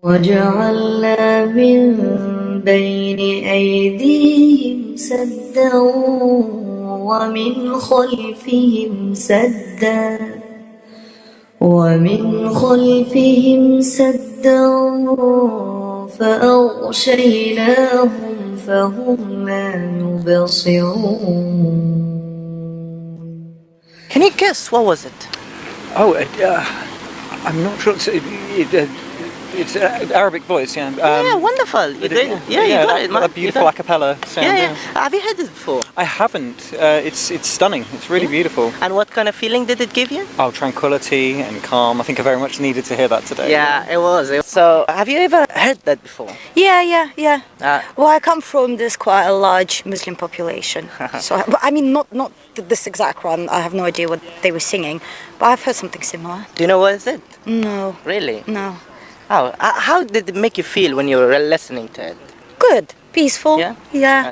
وجعلنا من بين أيديهم سدا ومن خلفهم سدا فأغشيناهم فهم لا يبصرون. Can you guess what was it? Oh, I'm not sure. It's Arabic voice, yeah. Yeah, wonderful. You did. Yeah, you got it, man. A beautiful a cappella sound. Yeah. Have you heard it before? I haven't. It's stunning. It's really beautiful. And what kind of feeling did it give you? Oh, tranquility and calm. I think I very much needed to hear that today. Yeah, it was. So, have you ever heard that before? Yeah. Well, I come from this quite a large Muslim population. So, I mean, not this exact one. I have no idea what they were singing, but I've heard something similar. Do you know what is it? No. Really? No. Oh, how did it make you feel when you were listening to it? Good. Peaceful. Yeah? Yeah.